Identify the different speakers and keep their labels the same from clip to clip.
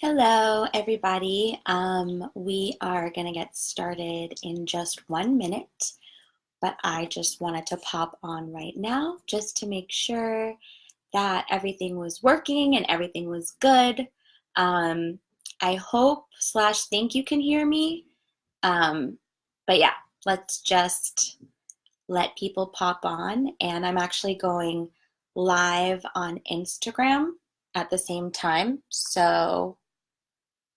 Speaker 1: Hello, everybody. We are going to get started in just 1 minute, but I just wanted to pop on right now just to make sure that everything was working and everything was good. Um, I hope slash think you can hear me. But yeah, let's just let people pop on. And I'm actually going live on Instagram at the same time. So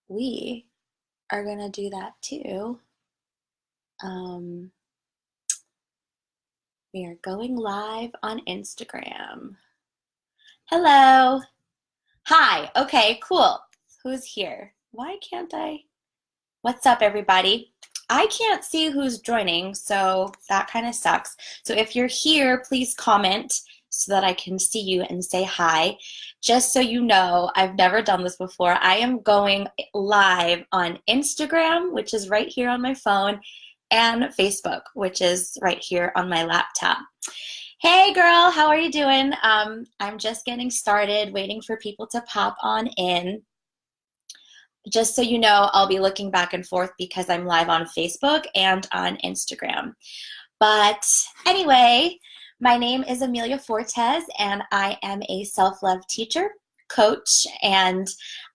Speaker 1: we are going to do that too. Um, we are going live on Instagram. Hello. Hi. Okay, cool. Who's here? Why can't I? What's up, everybody? I can't see who's joining, so that kind of sucks. So if you're here, please comment so that I can see you and say hi. Just so you know, I've never done this before. I am going live on Instagram, which is right here on my phone, and Facebook, which is right here on my laptop. Hey girl, how are you doing? I'm just getting started, waiting for people to pop on in. Just so you know, I'll be looking back and forth because I'm live on Facebook and on Instagram. But anyway, my name is Amelia Fortes, and I am a self-love teacher, coach, and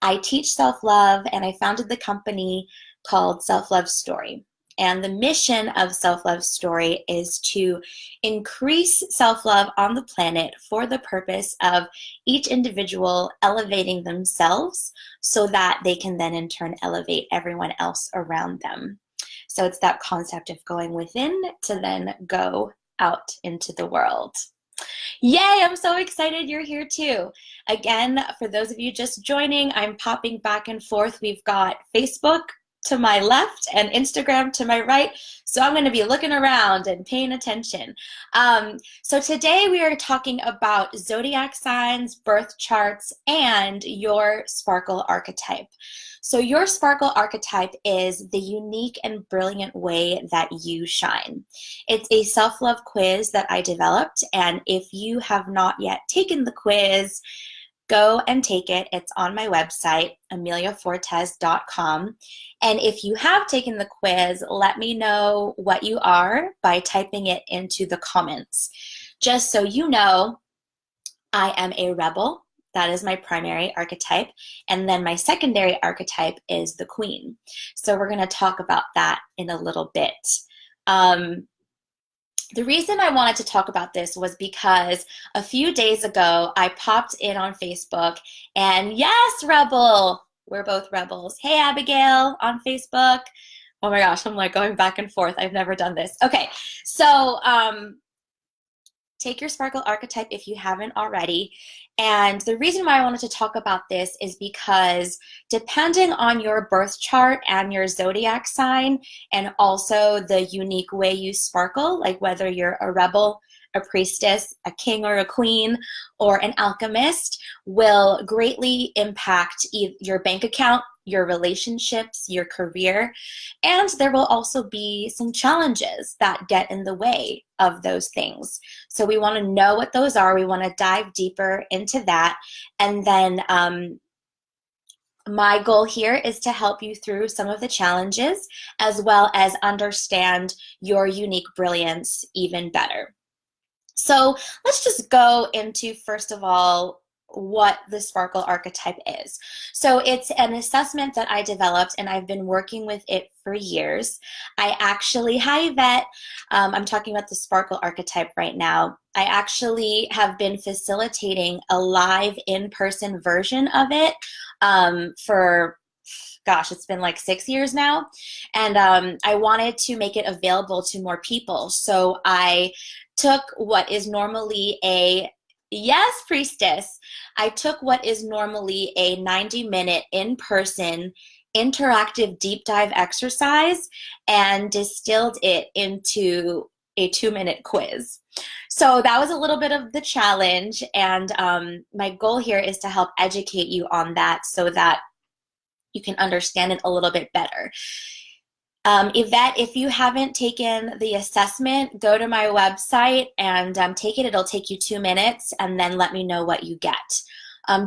Speaker 1: I teach self-love, and I founded the company called Self-Love Story. And the mission of Self-Love Story is to increase self-love on the planet for the purpose of each individual elevating themselves so that they can then in turn elevate everyone else around them. So it's that concept of going within to then go out into the world. Yay, I'm so excited you're here too. Again, for those of you just joining, I'm popping back and forth. We've got Facebook to my left and Instagram to my right. So I'm going to be looking around and paying attention. So today we are talking about zodiac signs, birth charts, and your sparkle archetype. So your sparkle archetype is the unique and brilliant way that you shine. It's a self-love quiz that I developed, and if you have not yet taken the quiz, go and take it. It's on my website, ameliafortes.com. And if you have taken the quiz, let me know what you are by typing it into the comments. Just so you know, I am a rebel. That is my primary archetype. And then my secondary archetype is the queen. So we're going to talk about that in a little bit. The reason I wanted to talk about this was because a few days ago, I popped in on Facebook, and yes, Rebel, we're both rebels. Hey, Abigail on Facebook. Oh my gosh, I'm like going back and forth. I've never done this. Okay, so take your sparkle archetype if you haven't already. And the reason why I wanted to talk about this is because depending on your birth chart and your zodiac sign, and also the unique way you sparkle, like whether you're a rebel, a priestess, a king or a queen, or an alchemist, will greatly impact your bank account, your relationships, your career, and there will also be some challenges that get in the way of those things. So we want to know what those are. We want to dive deeper into that. And then my goal here is to help you through some of the challenges as well as understand your unique brilliance even better. So let's just go into, first of all, what the sparkle archetype is. So it's an assessment that I developed, and I've been working with it for years. I actually, hi Yvette, I'm talking about the sparkle archetype right now. I actually have been facilitating a live in-person version of it for gosh, it's been like 6 years now. And I wanted to make it available to more people. So I took what is normally a, yes, priestess, I took what is normally a 90-minute in-person interactive deep dive exercise and distilled it into a 2-minute quiz. So that was a little bit of the challenge. And my goal here is to help educate you on that so that you can understand it a little bit better. Yvette, if you haven't taken the assessment, go to my website and take it. It'll take you 2 minutes, and then let me know what you get.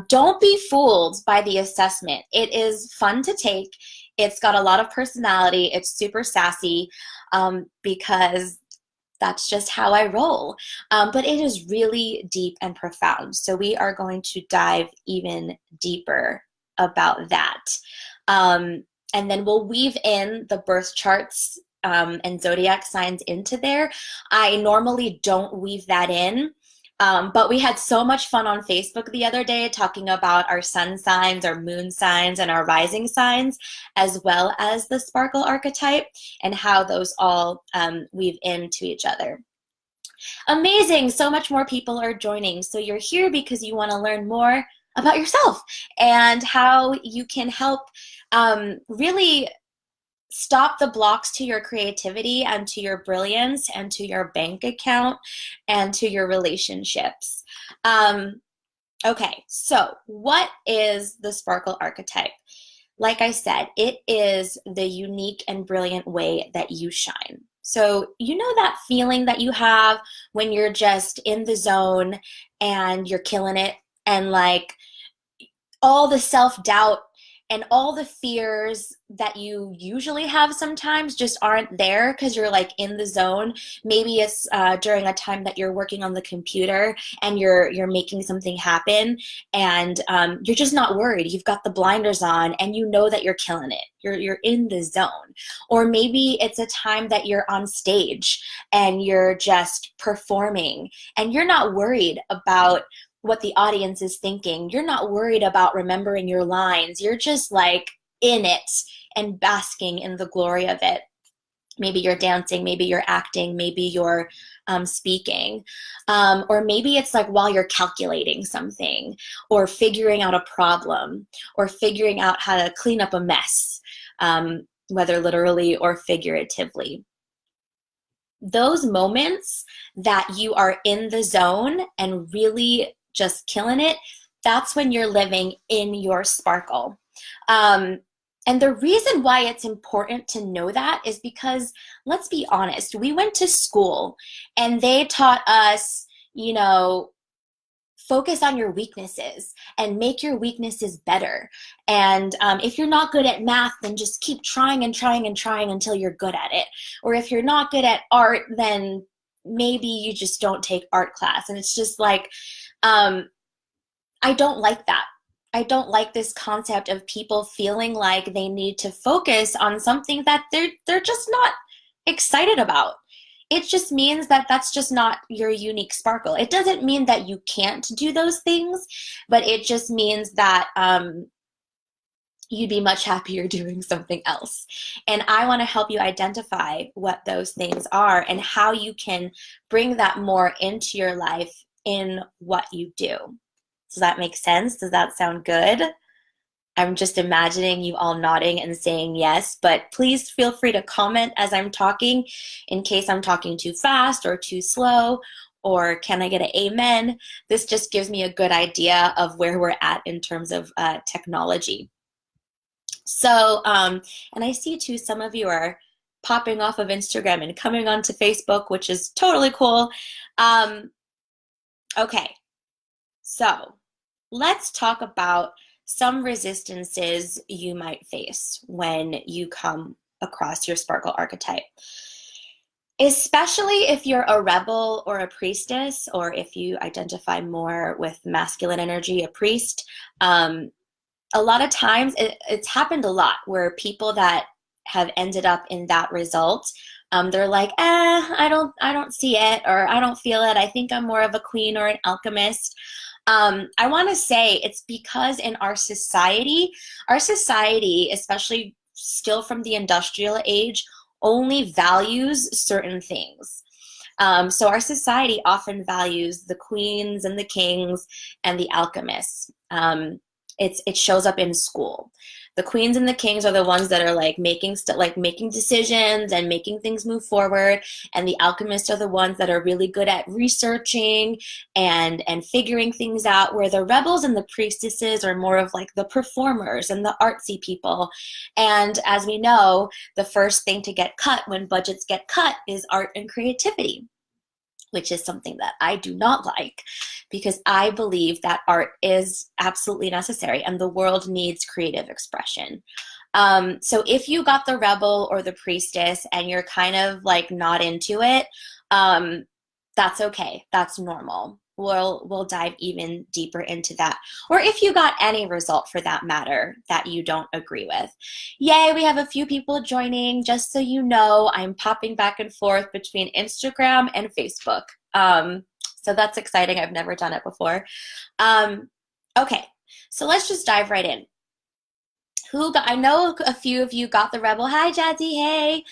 Speaker 1: Don't be fooled by the assessment. It is fun to take. It's got a lot of personality. It's super sassy because that's just how I roll. But it is really deep and profound. So we are going to dive even deeper about that. And then we'll weave in the birth charts and zodiac signs into there. I normally don't weave that in. But we had so much fun on Facebook the other day talking about our sun signs, our moon signs, and our rising signs, as well as the sparkle archetype and how those all weave into each other. Amazing. So much more people are joining. So you're here because you want to learn more about yourself and how you can help really stop the blocks to your creativity and to your brilliance and to your bank account and to your relationships. Okay, so what is the sparkle archetype? Like I said, it is the unique and brilliant way that you shine. So you know that feeling that you have when you're just in the zone and you're killing it, and like all the self-doubt and all the fears that you usually have sometimes just aren't there because you're like in the zone. Maybe it's during a time that you're working on the computer and you're making something happen, and you're just not worried. You've got the blinders on and you know that you're killing it. You're in the zone. Or maybe it's a time that you're on stage and you're just performing and you're not worried about what the audience is thinking. You're not worried about remembering your lines. You're just like in it and basking in the glory of it. Maybe you're dancing, maybe you're acting, maybe you're speaking. Or maybe it's like while you're calculating something or figuring out a problem or figuring out how to clean up a mess, whether literally or figuratively. Those moments that you are in the zone and really just killing it, that's when you're living in your sparkle. And the reason why it's important to know that is because, let's be honest, we went to school and they taught us, you know, focus on your weaknesses and make your weaknesses better. And if you're not good at math, then just keep trying and trying and trying until you're good at it. Or if you're not good at art, then maybe you just don't take art class. And it's just like, I don't like that. I don't like this concept of people feeling like they need to focus on something that they're just not excited about. It just means that that's just not your unique sparkle. It doesn't mean that you can't do those things, but it just means that you'd be much happier doing something else. And I want to help you identify what those things are and how you can bring that more into your life in what you do. Does that make sense? Does that sound good? I'm just imagining you all nodding and saying yes, but please feel free to comment as I'm talking in case I'm talking too fast or too slow, or can I get an amen? This just gives me a good idea of where we're at in terms of technology. So, and I see too, some of you are popping off of Instagram and coming onto Facebook, which is totally cool. Okay, so let's talk about some resistances you might face when you come across your sparkle archetype. Especially if you're a rebel or a priestess, or if you identify more with masculine energy, a priest. A lot of times, it's happened a lot where people that have ended up in that result, they're like, I don't see it, or I don't feel it. I think I'm more of a queen or an alchemist. I want to say it's because in our society, especially still from the industrial age, only values certain things. So our society often values the queens and the kings and the alchemists. It shows up in school. The queens and the kings are the ones that are like making decisions and making things move forward, and the alchemists are the ones that are really good at researching and figuring things out, where the rebels and the priestesses are more of like the performers and the artsy people. And as we know, the first thing to get cut when budgets get cut is art and creativity. which is something that I do not like, because I believe that art is absolutely necessary and the world needs creative expression. So if you got the rebel or the priestess and you're kind of like not into it, that's okay. That's normal. We'll dive even deeper into that. Or if you got any result for that matter that you don't agree with. Yay, we have a few people joining. Just so you know, I'm popping back and forth between Instagram and Facebook. So that's exciting. I've never done it before. Okay, so let's just dive right in. I know a few of you got the rebel. Hi, Jazzy. Hey.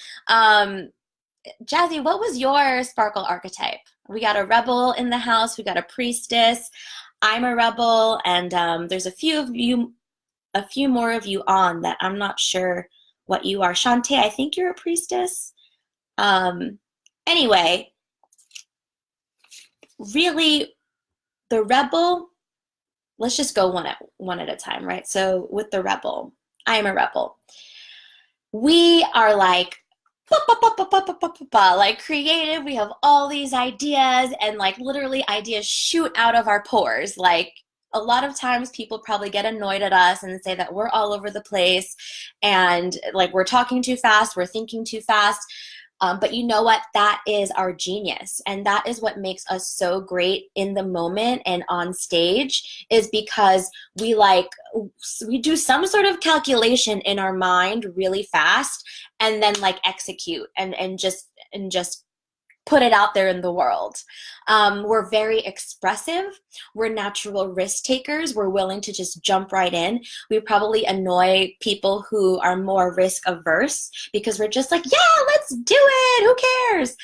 Speaker 1: Jazzy, what was your sparkle archetype? We got a rebel in the house. We got a priestess. I'm a rebel, and there's a few more of you on that I'm not sure what you are. Shantae, I think you're a priestess. Anyway, really, the rebel. Let's just go one at a time, right? So with the rebel, I am a rebel. We are like creative. We have all these ideas, and like literally ideas shoot out of our pores. Like a lot of times people probably get annoyed at us and say that we're all over the place and like we're talking too fast, we're thinking too fast. But you know what? That is our genius. And that is what makes us so great in the moment and on stage, is because we do some sort of calculation in our mind really fast and then like execute and just put it out there in the world. We're very expressive. We're natural risk takers. We're willing to just jump right in. We probably annoy people who are more risk averse because we're just like, yeah, let's do it. Who cares?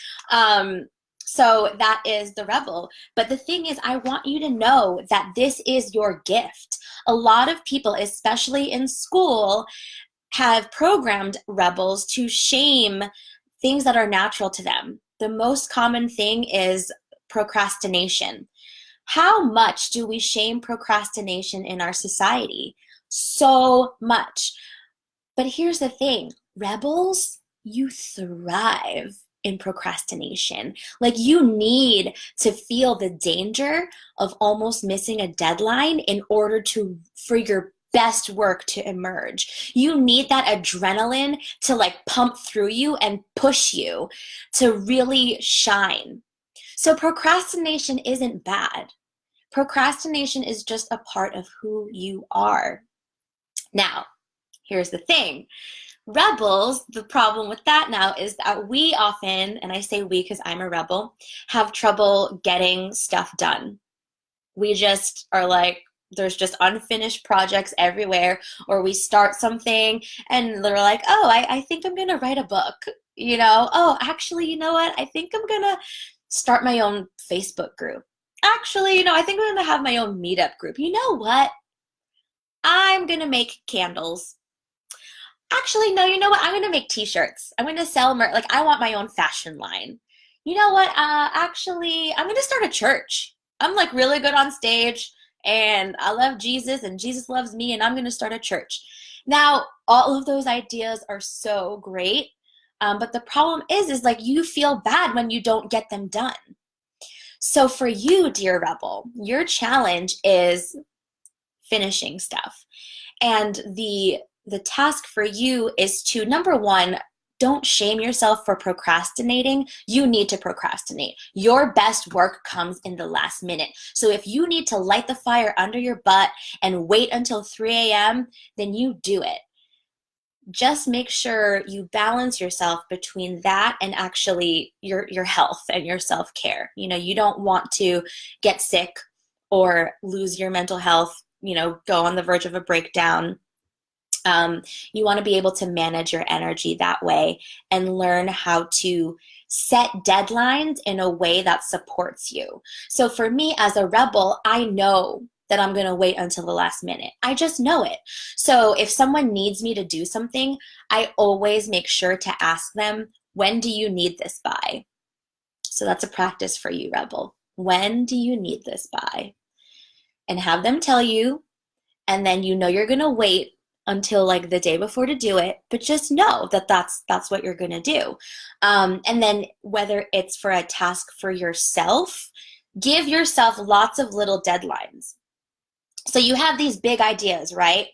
Speaker 1: So that is the rebel. But the thing is, I want you to know that this is your gift. A lot of people, especially in school, have programmed rebels to shame things that are natural to them. The most common thing is procrastination. How much do we shame procrastination in our society? So much. But here's the thing, rebels, you thrive in procrastination. Like you need to feel the danger of almost missing a deadline in order for your best work to emerge. You need that adrenaline to like pump through you and push you to really shine. So procrastination isn't bad. Procrastination is just a part of who you are. Now, here's the thing. Rebels, the problem with that now is that we often, and I say we because I'm a rebel, have trouble getting stuff done. We just are like, there's just unfinished projects everywhere, or we start something and they're like, oh, I think I'm going to write a book, oh, actually, you know what? I think I'm going to start my own Facebook group. Actually, I think I'm going to have my own meetup group. You know what? I'm going to make candles. Actually, no, you know what? I'm going to make t-shirts. I'm going to sell like I want my own fashion line. You know what? Actually, I'm going to start a church. I'm like really good on stage. And I love Jesus and Jesus loves me and I'm going to start a church. Now, all of those ideas are so great. But the problem is like you feel bad when you don't get them done. So for you, dear rebel, your challenge is finishing stuff. And the task for you is to, number one, don't shame yourself for procrastinating. You need to procrastinate. Your best work comes in the last minute. So if you need to light the fire under your butt and wait until 3 a.m., then you do it. Just make sure you balance yourself between that and actually your health and your self-care. You don't want to get sick or lose your mental health, go on the verge of a breakdown. You want to be able to manage your energy that way and learn how to set deadlines in a way that supports you. So for me as a rebel, I know that I'm going to wait until the last minute. I just know it. So if someone needs me to do something, I always make sure to ask them, when do you need this by? So that's a practice for you, rebel. When do you need this by? And have them tell you, and then you're going to wait until like the day before to do it, but just know that that's what you're gonna do. And then whether it's for a task for yourself, give yourself lots of little deadlines. So you have these big ideas, right?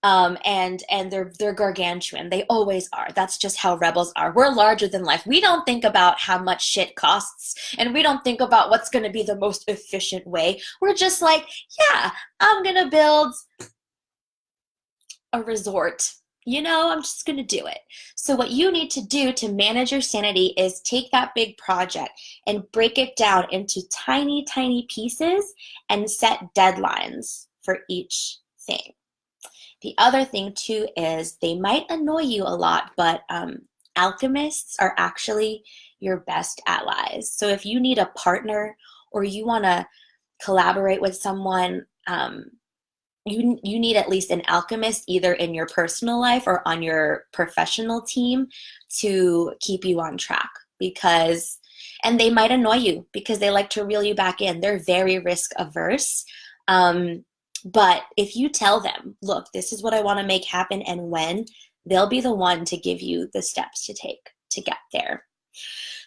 Speaker 1: And they're gargantuan. They always are. That's just how rebels are. We're larger than life. We don't think about how much shit costs, and we don't think about what's going to be the most efficient way. We're just like, yeah, I'm going to build a resort. I'm just going to do it. So what you need to do to manage your sanity is take that big project and break it down into tiny, tiny pieces and set deadlines for each thing. The other thing too is they might annoy you a lot, but alchemists are actually your best allies. So if you need a partner or you want to collaborate with someone, you need at least an alchemist either in your personal life or on your professional team to keep you on track, and they might annoy you because they like to reel you back in. They're very risk averse. But if you tell them, look, this is what I want to make happen and when, they'll be the one to give you the steps to take to get there.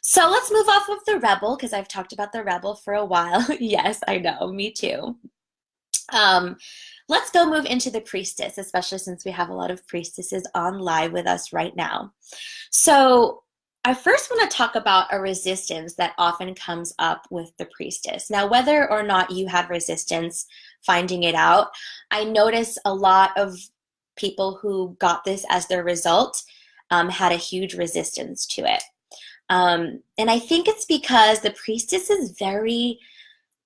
Speaker 1: So let's move off of the rebel because I've talked about the rebel for a while. Yes, I know, me too. Let's go move into the priestess, especially since we have a lot of priestesses on live with us right now. So I first want to talk about a resistance that often comes up with the priestess. Now, whether or not you have resistance finding it out, I notice a lot of people who got this as their result had a huge resistance to it. And I think it's because the priestess is very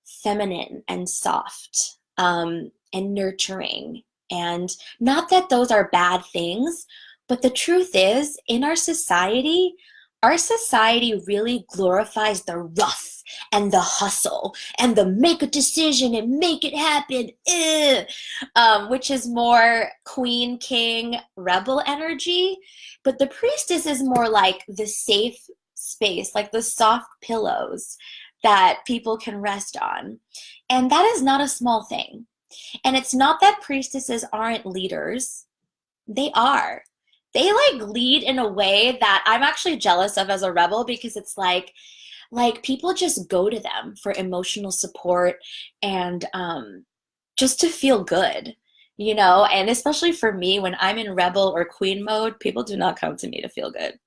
Speaker 1: feminine and soft and nurturing. And not that those are bad things, but the truth is, in our society really glorifies the rough and the hustle and the make a decision and make it happen, which is more queen, king, rebel energy. But the priestess is more like the safe space, like the soft pillows that people can rest on. And that is not a small thing. And it's not that priestesses aren't leaders. They are. They like lead in a way that I'm actually jealous of as a rebel, because it's like people just go to them for emotional support and just to feel good, and especially for me, when I'm in rebel or queen mode, people do not come to me to feel good.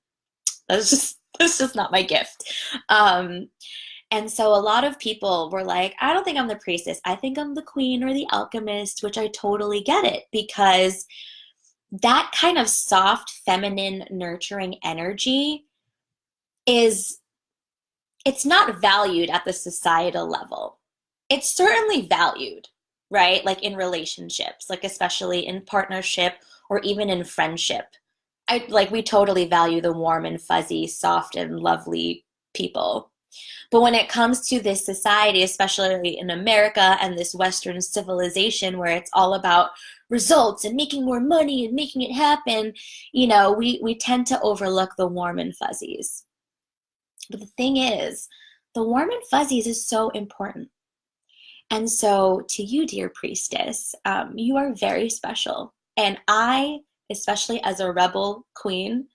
Speaker 1: That's just not my gift. And so a lot of people were like, I don't think I'm the priestess. I think I'm the queen or the alchemist, which I totally get it, because that kind of soft, feminine, nurturing energy it's not valued at the societal level. It's certainly valued, right? Like in relationships, like especially in partnership or even in friendship. We totally value the warm and fuzzy, soft and lovely people. But when it comes to this society, especially in America and this Western civilization where it's all about results and making more money and making it happen, we tend to overlook the warm and fuzzies. But the thing is, the warm and fuzzies is so important. And so to you, dear priestess, you are very special. And I, especially as a rebel queen,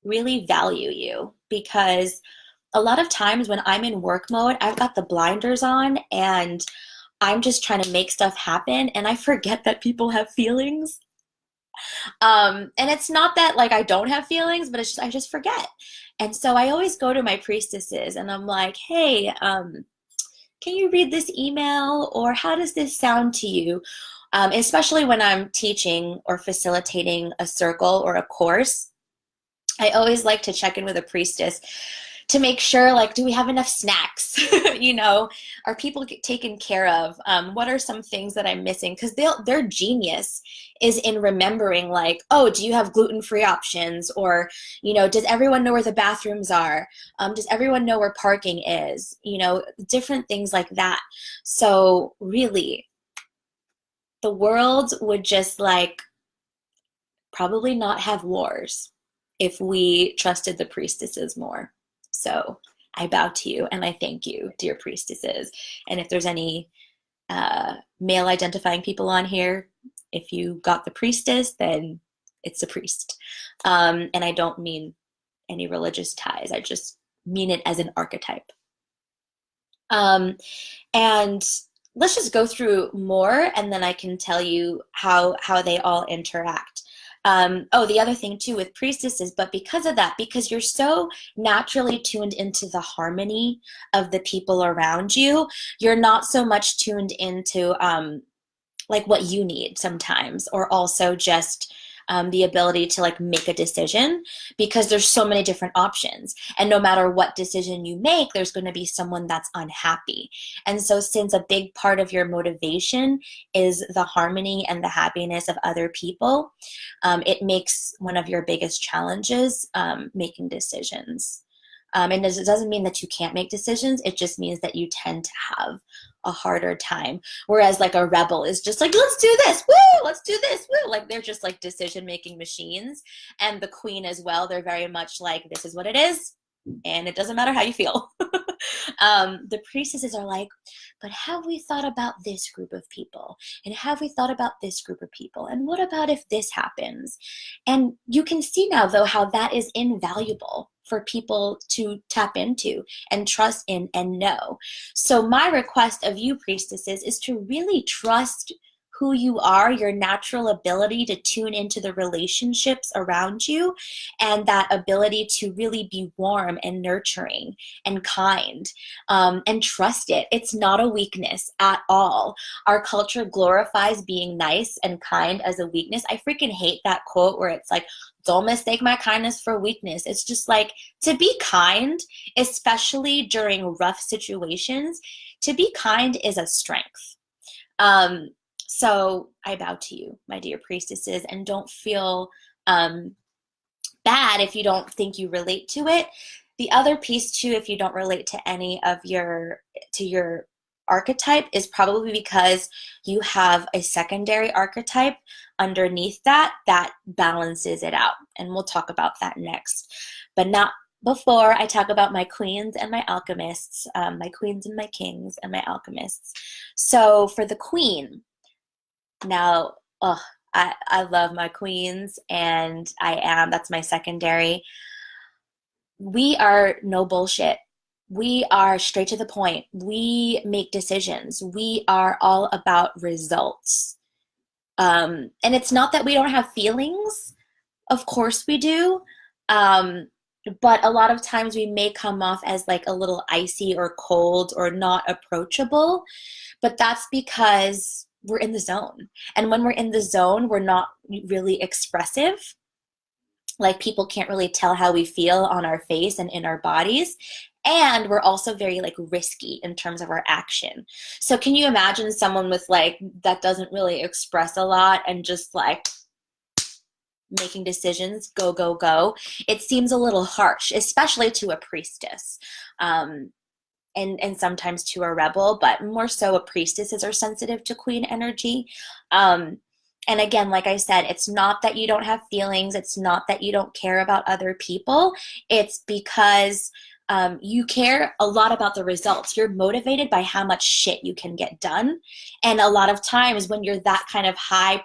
Speaker 1: really value you, because a lot of times when I'm in work mode, I've got the blinders on and I'm just trying to make stuff happen, and I forget that people have feelings. And it's not that like I don't have feelings, but I just forget. And so I always go to my priestesses and I'm like, hey, can you read this email, or how does this sound to you? Especially when I'm teaching or facilitating a circle or a course, I always like to check in with a priestess to make sure, like, do we have enough snacks? Are people taken care of? What are some things that I'm missing? Because their genius is in remembering, like, oh, do you have gluten-free options? Or, does everyone know where the bathrooms are? Does everyone know where parking is? Different things like that. So really, the world would just probably not have wars if we trusted the priestesses more. So I bow to you and I thank you, dear priestesses. And if there's any male identifying people on here, if you got the priestess, then it's a priest. And I don't mean any religious ties. I just mean it as an archetype. And let's just go through more, and then I can tell you how they all interact. Oh, the other thing too with priestesses, but because of that, because you're so naturally tuned into the harmony of the people around you, you're not so much tuned into like what you need sometimes, or also just the ability to like make a decision, because there's so many different options, and no matter what decision you make, there's going to be someone that's unhappy. And so since a big part of your motivation is the harmony and the happiness of other people, it makes one of your biggest challenges making decisions. And it doesn't mean that you can't make decisions. It just means that you tend to have a harder time. Whereas like a rebel is just like, let's do this, woo, let's do this, woo. Like they're just like decision-making machines. And the queen as well, they're very much like, this is what it is, and it doesn't matter how you feel. The priestesses are like, but have we thought about this group of people? And have we thought about this group of people? And what about if this happens? And you can see now, though, how that is invaluable for people to tap into and trust in and know. So my request of you, priestesses, is to really trust who you are, your natural ability to tune into the relationships around you, and that ability to really be warm and nurturing and kind, and trust it. It's not a weakness at all. Our culture glorifies being nice and kind as a weakness. I freaking hate that quote where it's like, don't mistake my kindness for weakness. It's just like, to be kind, especially during rough situations, to be kind is a strength. So I bow to you, my dear priestesses, and don't feel bad if you don't think you relate to it. The other piece too, if you don't relate to any of your archetype, is probably because you have a secondary archetype underneath that balances it out. And we'll talk about that next, but not before I talk about my queens and my alchemists, my queens and my kings and my alchemists. So for the queen, now, I love my queens, and that's my secondary. We are no bullshit. We are straight to the point. We make decisions. We are all about results. And it's not that we don't have feelings. Of course we do. But a lot of times we may come off as like a little icy or cold or not approachable. But that's because we're in the zone. And when we're in the zone, we're not really expressive. Like people can't really tell how we feel on our face and in our bodies. And we're also very like risky in terms of our action. So can you imagine someone with like, that doesn't really express a lot and just like making decisions, go, go, go? It seems a little harsh, especially to a priestess. And sometimes to a rebel, but more so a priestesses are sensitive to queen energy. And again, like I said, it's not that you don't have feelings. It's not that you don't care about other people. It's because you care a lot about the results. You're motivated by how much shit you can get done. And a lot of times when you're that kind of high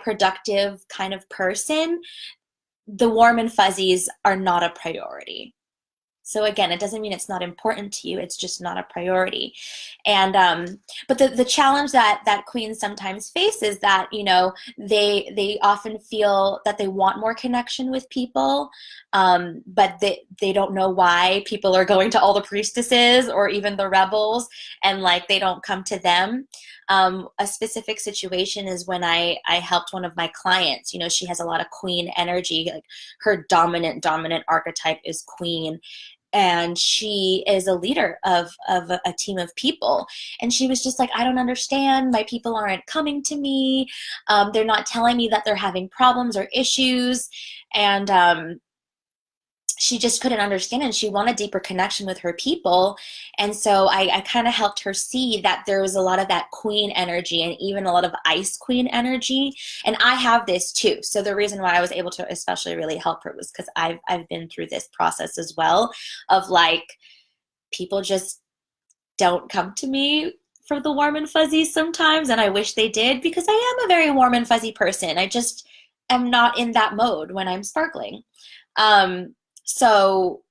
Speaker 1: productive kind of person, the warm and fuzzies are not a priority. So again, it doesn't mean it's not important to you. It's just not a priority. And but the challenge that queens sometimes face is that, you know, they often feel that they want more connection with people, but they don't know why people are going to all the priestesses or even the rebels, and like they don't come to them. A specific situation is when I helped one of my clients. You know, she has a lot of queen energy. Like her dominant archetype is queen. And she is a leader of a team of people. And she was just like, I don't understand. My people aren't coming to me. They're not telling me that they're having problems or issues. And she just couldn't understand, and she wanted deeper connection with her people. And so I kind of helped her see that there was a lot of that queen energy and even a lot of ice queen energy. And I have this too. So the reason why I was able to especially really help her was because I've been through this process as well, of like, people just don't come to me for the warm and fuzzy sometimes. And I wish they did, because I am a very warm and fuzzy person. am not in that mode when I'm sparkling. Um, so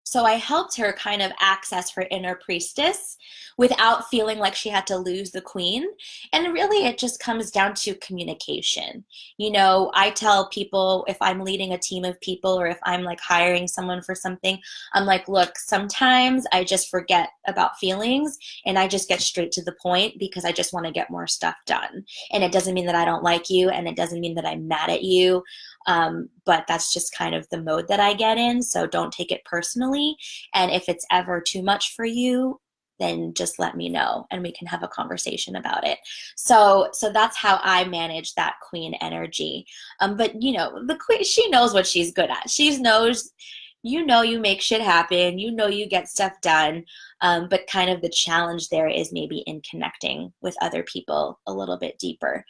Speaker 1: so I helped her kind of access her inner priestess without feeling like she had to lose the queen. And really, it just comes down to communication. You know, I tell people if I'm leading a team of people or if I'm like hiring someone for something, I'm like, look, sometimes I just forget about feelings and I just get straight to the point because I just want to get more stuff done. And it doesn't mean that I don't like you, and it doesn't mean that I'm mad at you. But that's just kind of the mode that I get in. So don't take it personally. And if it's ever too much for you, then just let me know and we can have a conversation about it. So that's how I manage that queen energy. But you know, the queen, she knows what she's good at. She knows, you know, you make shit happen. You know, you get stuff done. But kind of the challenge there is maybe in connecting with other people a little bit deeper.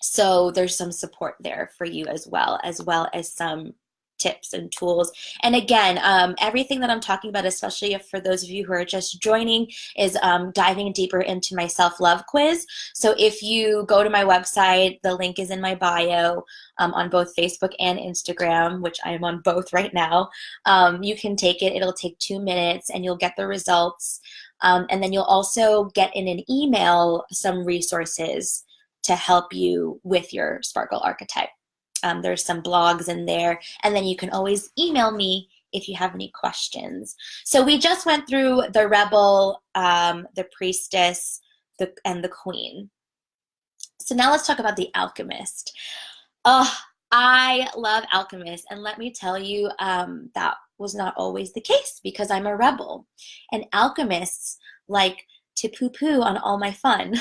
Speaker 1: So there's some support there for you as well as some tips and tools. And again, everything that I'm talking about, especially for those of you who are just joining, is diving deeper into my self-love quiz. So if you go to my website, the link is in my bio on both Facebook and Instagram, which I am on both right now. You can take it. It'll take 2 minutes and you'll get the results. And then you'll also get in an email some resources to help you with your sparkle archetype. There's some blogs in there, and then you can always email me if you have any questions. So we just went through the rebel, the priestess, and the queen. So now let's talk about the alchemist. Oh, I love alchemists, and let me tell you, that was not always the case because I'm a rebel. And alchemists like to poo-poo on all my fun.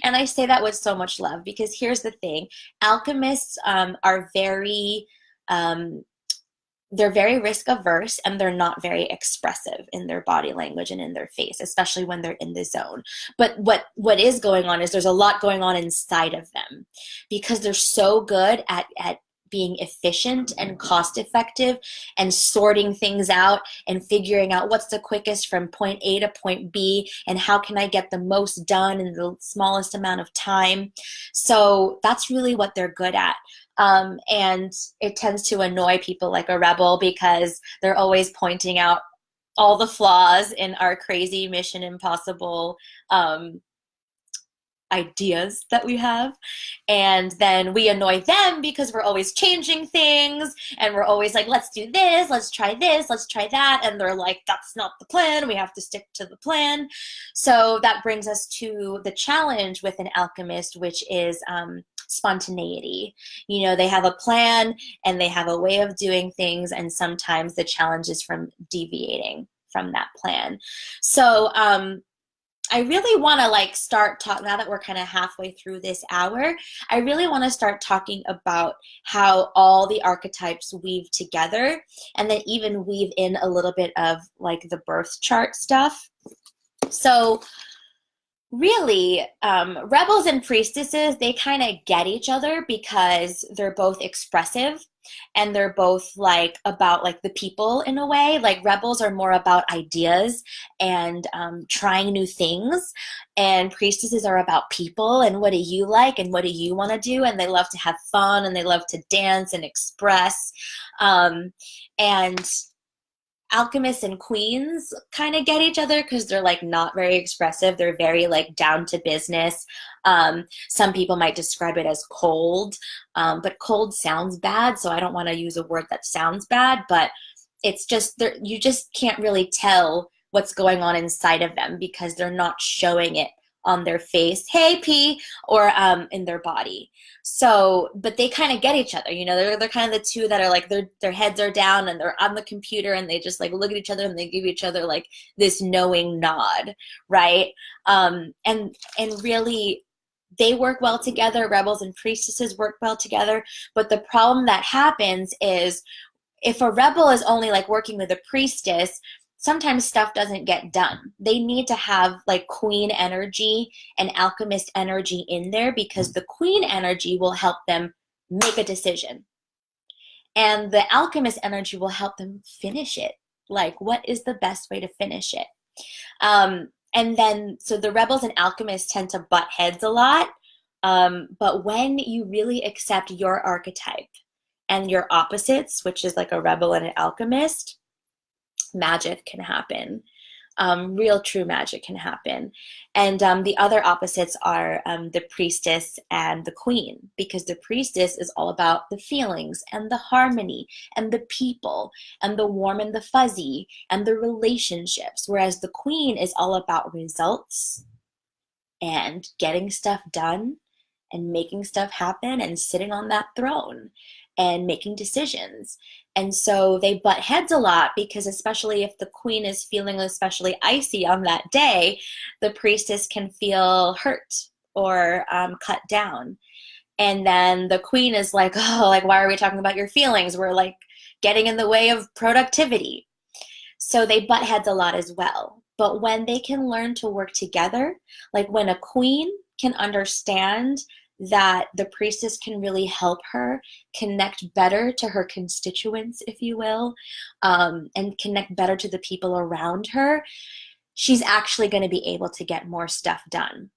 Speaker 1: And I say that with so much love because here's the thing. Alchemists are very, they're very risk averse and they're not very expressive in their body language and in their face, especially when they're in the zone. But what is going on is there's a lot going on inside of them because they're so good at being efficient and cost effective and sorting things out and figuring out what's the quickest from point A to point B and how can I get the most done in the smallest amount of time. So that's really what they're good at. And it tends to annoy people like a rebel because they're always pointing out all the flaws in our crazy Mission Impossible ideas that we have, and then we annoy them because we're always changing things and we're always like, let's do this, let's try that, and they're like, that's not the plan, we have to stick to the plan. So that brings us to the challenge with an alchemist, which is spontaneity. You know, they have a plan and they have a way of doing things, and sometimes the challenge is from deviating from that plan. So I really want to like start talking, now that we're kind of halfway through this hour, I really want to start talking about how all the archetypes weave together, and then even weave in a little bit of like the birth chart stuff. So really, rebels and priestesses, they kind of get each other because they're both expressive and they're both like about like the people in a way. Like rebels are more about ideas and trying new things, and priestesses are about people and what do you like and what do you want to do, and they love to have fun and they love to dance and express. And alchemists and queens kind of get each other because they're like not very expressive. They're very like down to business. Some people might describe it as cold, but cold sounds bad, so I don't want to use a word that sounds bad, but it's just, you just can't really tell what's going on inside of them because they're not showing it on their face, hey P, or in their body. So, but they kind of get each other, you know, they're kind of the two that are like, their heads are down and they're on the computer and they just like look at each other and they give each other like this knowing nod, right? And really they work well together. Rebels and priestesses work well together. But the problem that happens is if a rebel is only like working with a priestess, sometimes stuff doesn't get done. They need to have like queen energy and alchemist energy in there because the queen energy will help them make a decision. And the alchemist energy will help them finish it. Like, what is the best way to finish it? And then, so the rebels and alchemists tend to butt heads a lot. But when you really accept your archetype and your opposites, which is like a rebel and an alchemist, magic can happen. Real true magic can happen. And the other opposites are the priestess and the queen, because the priestess is all about the feelings and the harmony and the people and the warm and the fuzzy and the relationships, whereas the queen is all about results and getting stuff done and making stuff happen and sitting on that throne and making decisions. And so they butt heads a lot, because especially if the queen is feeling especially icy on that day, the priestess can feel hurt or cut down. And then the queen is like, oh, like, why are we talking about your feelings? We're like getting in the way of productivity. So they butt heads a lot as well. But when they can learn to work together, like when a queen can understand that the priestess can really help her connect better to her constituents, if you will, and connect better to the people around her, she's actually going to be able to get more stuff done.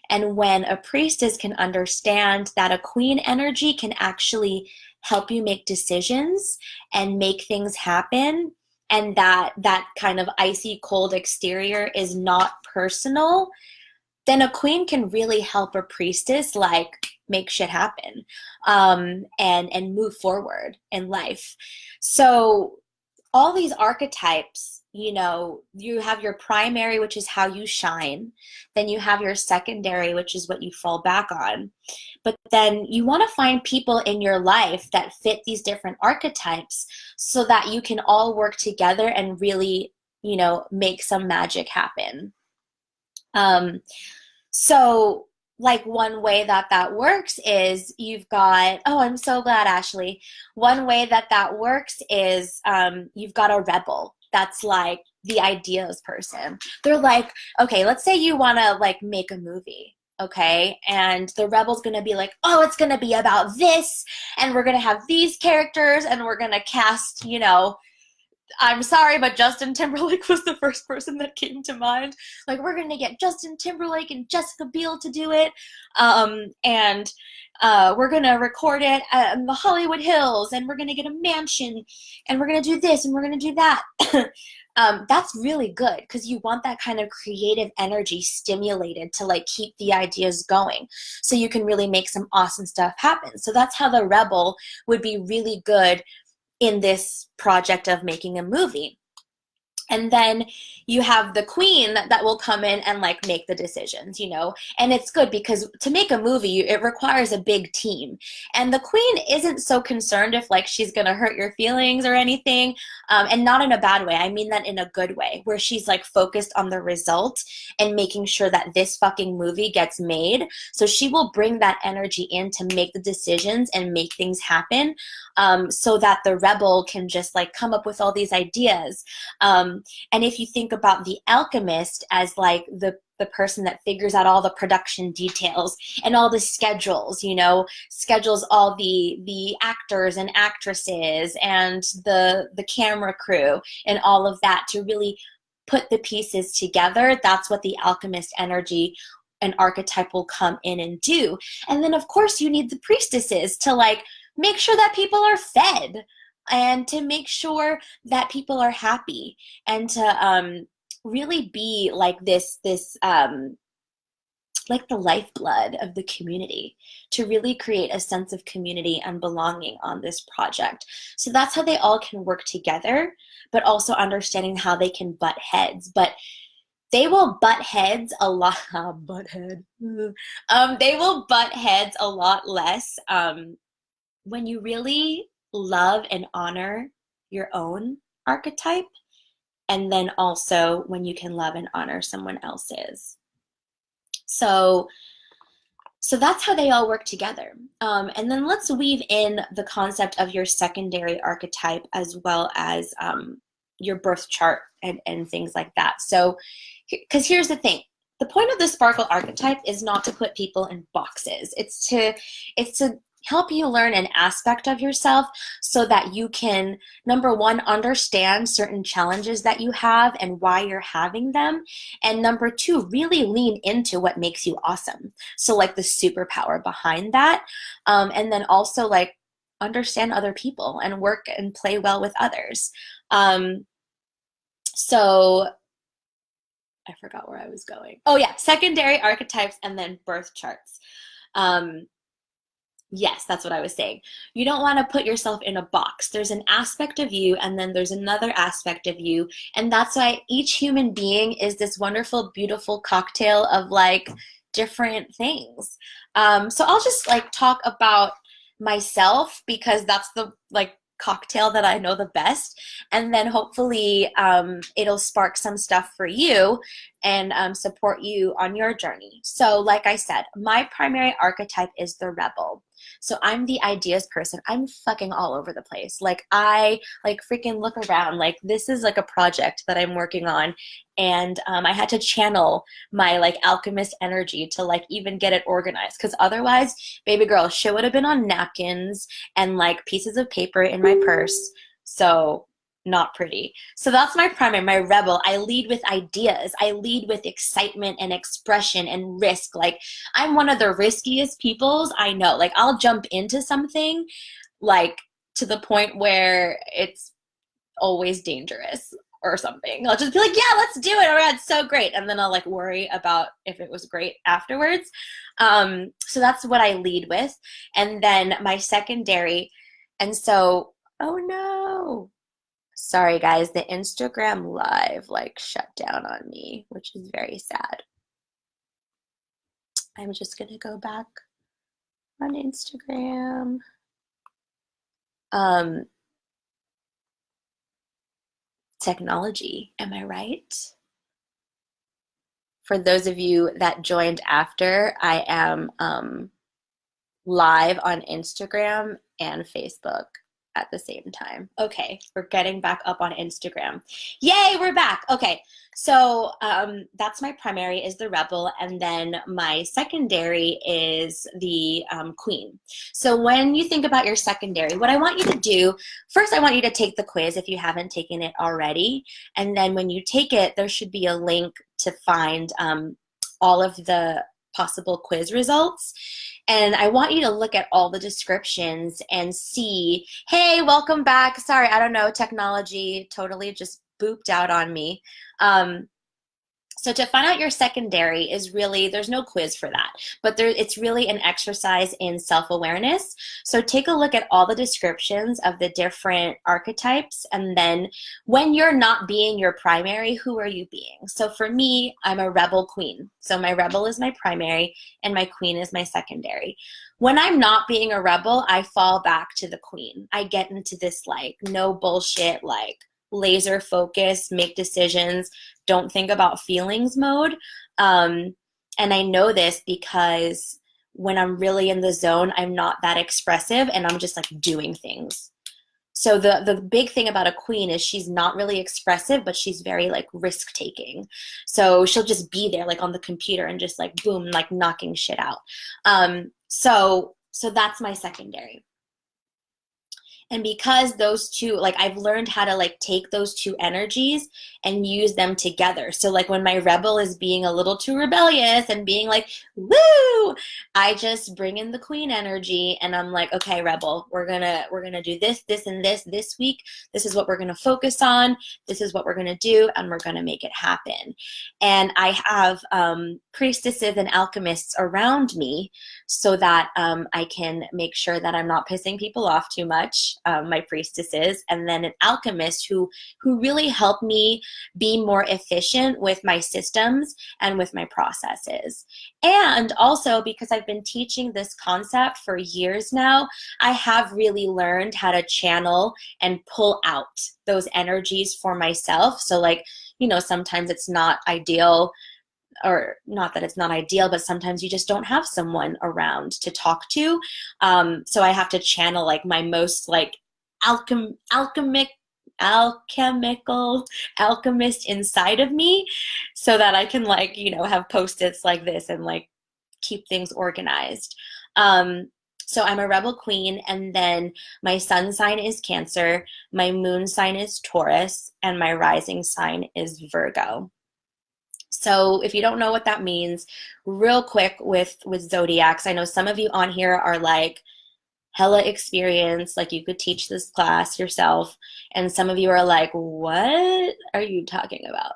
Speaker 1: And when a priestess can understand that a queen energy can actually help you make decisions and make things happen, and that kind of icy cold exterior is not personal, then a queen can really help a priestess like make shit happen, and move forward in life. So all these archetypes, you know, you have your primary, which is how you shine. Then you have your secondary, which is what you fall back on. But then you want to find people in your life that fit these different archetypes so that you can all work together and really, you know, make some magic happen. So like one way that works is you've got, oh, I'm so glad, Ashley. One way that works is you've got a rebel that's like the ideas person. They're like, okay, let's say you want to like make a movie. Okay, and the rebel's gonna be like, oh, it's gonna be about this, and we're gonna have these characters, and we're gonna cast, you know, I'm sorry, but Justin Timberlake was the first person that came to mind. Like, we're going to get Justin Timberlake and Jessica Biel to do it. And we're going to record it in the Hollywood Hills. And we're going to get a mansion. And we're going to do this. And we're going to do that. That's really good, because you want that kind of creative energy stimulated to, like, keep the ideas going. So you can really make some awesome stuff happen. So that's how the rebel would be really good in this project of making a movie. And then you have the queen that will come in and like make the decisions, you know, and it's good because to make a movie, it requires a big team. And the queen isn't so concerned if like she's going to hurt your feelings or anything, and not in a bad way. I mean that in a good way, where she's like focused on the result and making sure that this fucking movie gets made. So she will bring that energy in to make the decisions and make things happen, so that the rebel can just like come up with all these ideas. And if you think about the alchemist as like the person that figures out all the production details and all the schedules, you know, schedules all the actors and actresses and the camera crew and all of that to really put the pieces together, that's what the alchemist energy and archetype will come in and do. And then of course you need the priestesses to like make sure that people are fed, and to make sure that people are happy, and to really be like this like the lifeblood of the community, to really create a sense of community and belonging on this project. So that's how they all can work together, but also understanding how they can butt heads. But they will butt heads a lot. They will butt heads a lot less when you really love and honor your own archetype, and then also when you can love and honor someone else's. So that's how they all work together. And then let's weave in the concept of your secondary archetype as well as your birth chart and things like that. So, because here's the thing. The point of the sparkle archetype is not to put people in boxes. It's to help you learn an aspect of yourself so that you can, number one, understand certain challenges that you have and why you're having them. And number two, really lean into what makes you awesome. So like the superpower behind that. And then also like understand other people and work and play well with others. So I forgot where I was going. Oh yeah, secondary archetypes and then birth charts. Yes, that's what I was saying. You don't want to put yourself in a box. There's an aspect of you, and then there's another aspect of you. And that's why each human being is this wonderful, beautiful cocktail of like different things. So I'll just like talk about myself because that's the like cocktail that I know the best. And then hopefully it'll spark some stuff for you and support you on your journey. So like I said, my primary archetype is the rebel. So I'm the ideas person. I'm fucking all over the place. Like I like freaking look around. Like this is like a project that I'm working on, and I had to channel my like alchemist energy to like even get it organized. Because otherwise, baby girl, shit would have been on napkins and like pieces of paper in my purse. So not pretty. So that's my primary, my rebel. I lead with ideas. I lead with excitement and expression and risk. Like I'm one of the riskiest peoples I know. Like I'll jump into something like to the point where it's always dangerous or something. I'll just be like, yeah, let's do it. Oh my God, it's so great. And then I'll like worry about if it was great afterwards. So that's what I lead with. And then my secondary. And so, oh no. Sorry guys, the Instagram live like shut down on me, which is very sad. I'm just gonna go back on Instagram. Technology, am I right? For those of you that joined after, I am live on Instagram and Facebook at the same time. Okay, we're getting back up on Instagram. Yay, we're back. Okay, so that's my primary is the rebel, and then my secondary is the queen. So when you think about your secondary, what I want you to do, first I want you to take the quiz if you haven't taken it already, and then when you take it, there should be a link to find all of the possible quiz results. And I want you to look at all the descriptions and see, hey, welcome back. Sorry, I don't know, technology totally just booped out on me. So to find out your secondary is really, there's no quiz for that, but it's really an exercise in self-awareness. So take a look at all the descriptions of the different archetypes, and then when you're not being your primary, who are you being? So for me, I'm a rebel queen. So my rebel is my primary and my queen is my secondary. When I'm not being a rebel, I fall back to the queen. I get into this like no bullshit, like laser focus, make decisions, don't think about feelings mode. And I know this because when I'm really in the zone, I'm not that expressive and I'm just like doing things. So the big thing about a queen is she's not really expressive, but she's very like risk taking. So she'll just be there like on the computer and just like boom, like knocking shit out. So that's my secondary. And because those two, like I've learned how to like take those two energies and use them together. So like when my rebel is being a little too rebellious and being like, woo, I just bring in the queen energy and I'm like, okay, rebel, we're gonna do this, this, and this week. This is what we're gonna focus on. This is what we're gonna do, and we're gonna make it happen. And I have priestesses and alchemists around me so that I can make sure that I'm not pissing people off too much. My priestesses, and then an alchemist who really helped me be more efficient with my systems and with my processes. And also because I've been teaching this concept for years now, I have really learned how to channel and pull out those energies for myself. So like, you know, sometimes it's not ideal, or not that it's not ideal, but sometimes you just don't have someone around to talk to. So I have to channel like my most like alchemical alchemist inside of me so that I can like, you know, have post-its like this and like keep things organized. So I'm a rebel queen, and then my sun sign is Cancer, my moon sign is Taurus, and my rising sign is Virgo. So if you don't know what that means, real quick with zodiacs, I know some of you on here are like hella experienced, like you could teach this class yourself, and some of you are like, what are you talking about?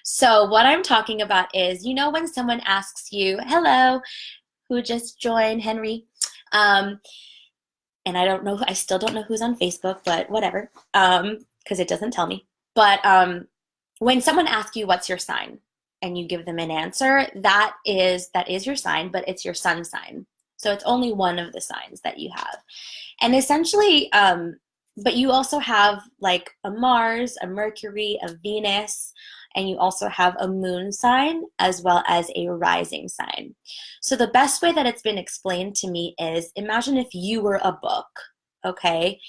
Speaker 1: So what I'm talking about is, you know, when someone asks you, hello, who just joined, Henry, and I still don't know who's on Facebook, but whatever, because it doesn't tell me. But when someone asks you what's your sign and you give them an answer, that is your sign, but it's your sun sign. So it's only one of the signs that you have. And essentially, but you also have like a Mars, a Mercury, a Venus, and you also have a moon sign as well as a rising sign. So the best way that it's been explained to me is, imagine if you were a book, okay?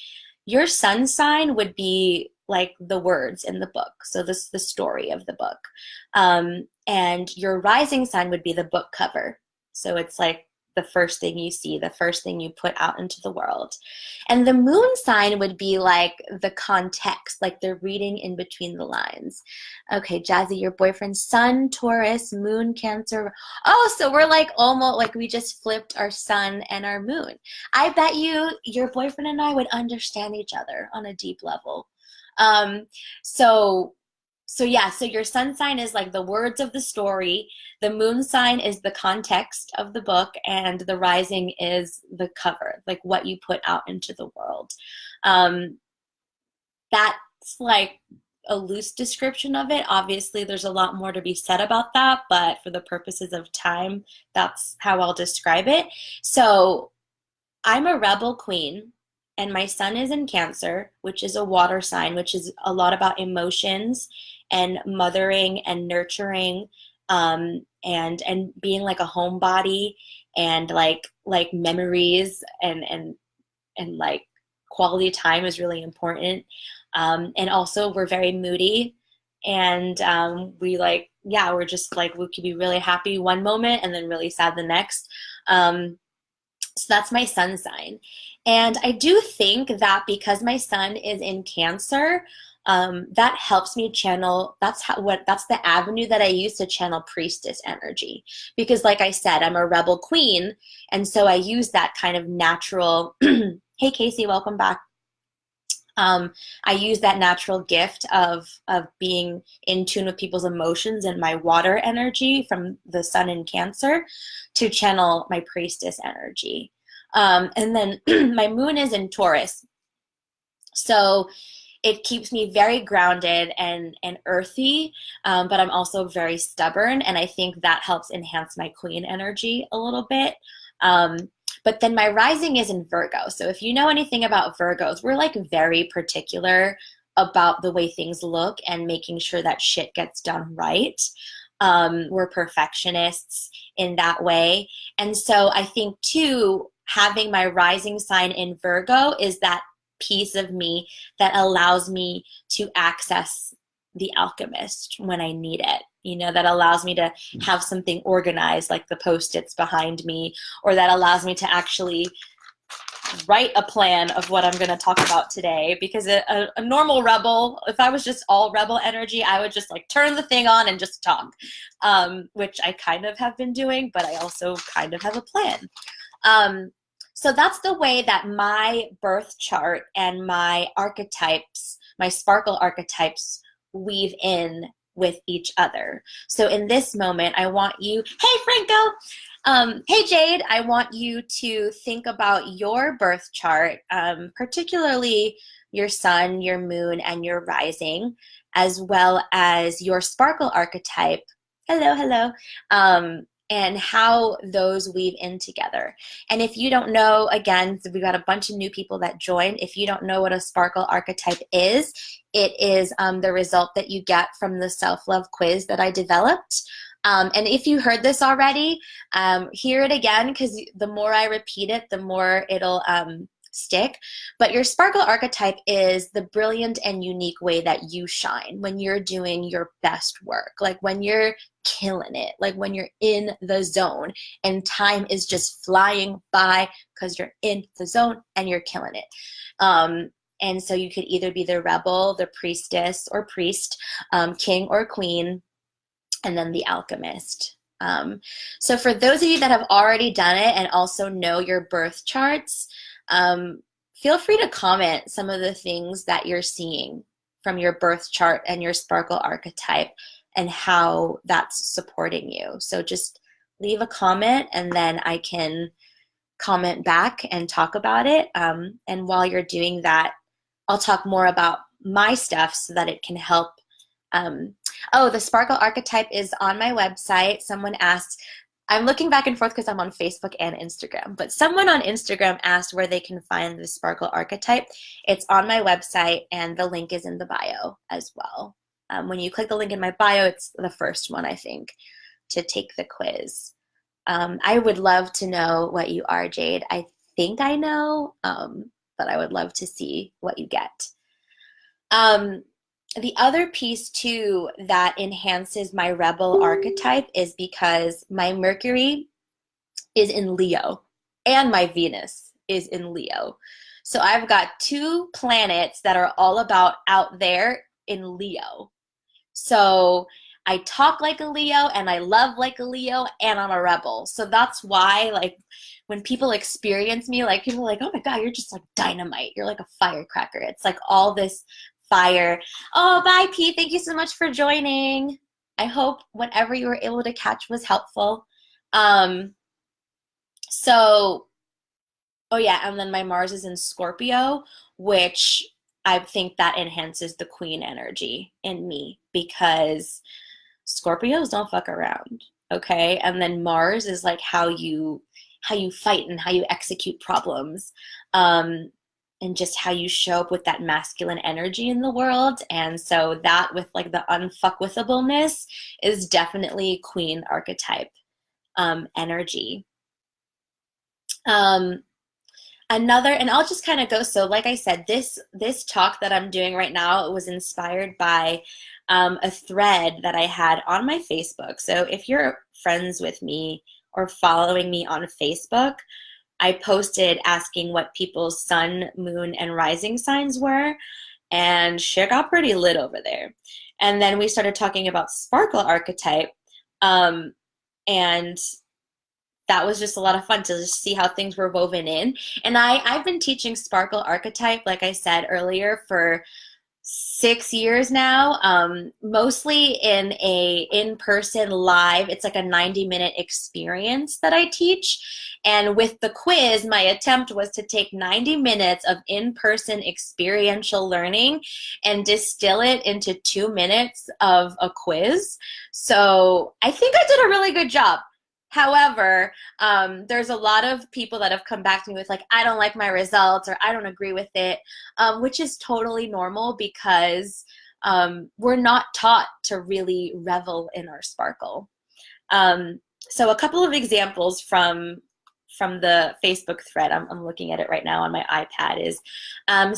Speaker 1: Your sun sign would be like the words in the book. So this is the story of the book. And your rising sign would be the book cover. So it's like the first thing you see, the first thing you put out into the world. And the moon sign would be like the context, like the reading in between the lines. Okay, Jazzy, your boyfriend's sun, Taurus, moon, Cancer. Oh, so we're like almost like we just flipped our sun and our moon. I bet you your boyfriend and I would understand each other on a deep level. So your sun sign is like the words of the story, the moon sign is the context of the book, and the rising is the cover, like what you put out into the world. That's like a loose description of it. Obviously, there's a lot more to be said about that, but for the purposes of time, that's how I'll describe it. So I'm a rebel queen, and my sun is in Cancer, which is a water sign, which is a lot about emotions and mothering and nurturing, and being like a homebody, and like memories and like quality time is really important. And also we're very moody, and we're just like, we could be really happy one moment and then really sad the next. So that's my sun sign. And I do think that because my sun is in Cancer, that helps me channel, that's the avenue that I use to channel priestess energy. Because like I said, I'm a rebel queen, and so I use that kind of natural, hey Casey, welcome back. I use that natural gift of being in tune with people's emotions and my water energy from the sun in Cancer to channel my priestess energy. And then my moon is in Taurus. So it keeps me very grounded and earthy, but I'm also very stubborn, and I think that helps enhance my queen energy a little bit. But then my rising is in Virgo. So if you know anything about Virgos, we're like very particular about the way things look and making sure that shit gets done right. We're perfectionists in that way. And so I think too, having my rising sign in Virgo is that piece of me that allows me to access the alchemist when I need it. You know, that allows me to have something organized, like the Post-its behind me, or that allows me to actually write a plan of what I'm going to talk about today. Because a normal rebel, if I was just all rebel energy, I would just like turn the thing on and just talk, which I kind of have been doing, but I also kind of have a plan. So that's the way that my birth chart and my archetypes, my sparkle archetypes, weave in with each other. So in this moment, I want you, hey Franco, hey Jade, I want you to think about your birth chart, particularly your sun, your moon, and your rising, as well as your sparkle archetype. Hello. And how those weave in together. And if you don't know, again, we've got a bunch of new people that joined. If you don't know what a sparkle archetype is, it is the result that you get from the self-love quiz that I developed. And if you heard this already, hear it again, because the more I repeat it, the more it'll stick. But your sparkle archetype is the brilliant and unique way that you shine when you're doing your best work, like when you're killing it, like when you're in the zone and time is just flying by because you're in the zone and you're killing it. And so you could either be the rebel, the priestess or priest, king or queen, and then the alchemist. So for those of you that have already done it and also know your birth charts, feel free to comment some of the things that you're seeing from your birth chart and your sparkle archetype and how that's supporting you. So just leave a comment and then I can comment back and talk about it. And while you're doing that, I'll talk more about my stuff so that it can help. Oh, the sparkle archetype is on my website. Someone asked, I'm looking back and forth because I'm on Facebook and Instagram, but someone on Instagram asked where they can find the sparkle archetype. It's on my website and the link is in the bio as well. When you click the link in my bio, it's the first one, I think, to take the quiz. I would love to know what you are, Jade. I think I know, but I would love to see what you get. The other piece too that enhances my rebel archetype is because my Mercury is in Leo and my Venus is in Leo. So I've got two planets that are all about out there in Leo. So I talk like a Leo and I love like a Leo and I'm a rebel. So that's why, like, when people experience me, like, people are like, oh my God, you're just like dynamite. You're like a firecracker. It's like all this fire. Oh, bye, Pete. Thank you so much for joining. I hope whatever you were able to catch was helpful. Oh yeah, and then my Mars is in Scorpio, which I think that enhances the queen energy in me because Scorpios don't fuck around, okay? And then Mars is like how you fight and how you execute problems. And just how you show up with that masculine energy in the world. And so that with like the unfuckwithableness is definitely queen archetype energy. Another, and I'll just kind of go, so like I said, this talk that I'm doing right now, it was inspired by a thread that I had on my Facebook. So if you're friends with me or following me on Facebook, I posted asking what people's sun, moon, and rising signs were, and shit got pretty lit over there. And then we started talking about sparkle archetype, and that was just a lot of fun to just see how things were woven in. And I've been teaching sparkle archetype, like I said earlier, for 6 years now, mostly in a in-person live. It's like a 90-minute experience that I teach. And with the quiz, my attempt was to take 90 minutes of in-person experiential learning and distill it into 2 minutes of a quiz. So I think I did a really good job. However, there's a lot of people that have come back to me with like, I don't like my results or I don't agree with it, which is totally normal because we're not taught to really revel in our sparkle. So a couple of examples from the Facebook thread, I'm looking at it right now on my iPad, is